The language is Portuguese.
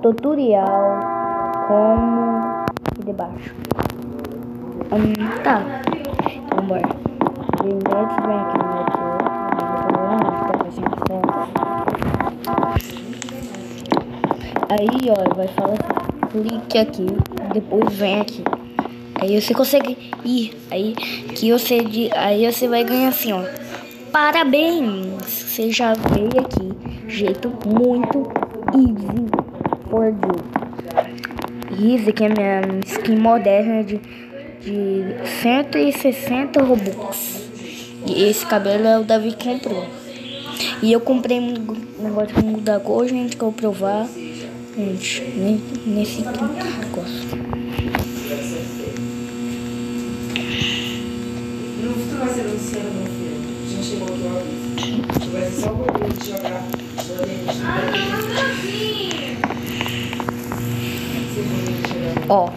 Tutorial como aqui debaixo. Tá. Então bora. Primeiro que vem aqui no YouTube. Aí ó, vai falar assim, clique aqui, depois vem aqui. Aí você consegue ir. Aí você vai ganhar assim, ó. Parabéns! Você já veio aqui. Jeito muito easy for you. Easy, que é minha skin moderna de 160 Robux. E esse cabelo é o Davi que comprou. E eu comprei um negócio de mudar a cor, gente, que eu vou provar. Gente, nesse negócio. No futuro vai ser Luciano, meu filho. A gente chegou aqui uma vez. Vai ser só o goleiro de jogar. Ó.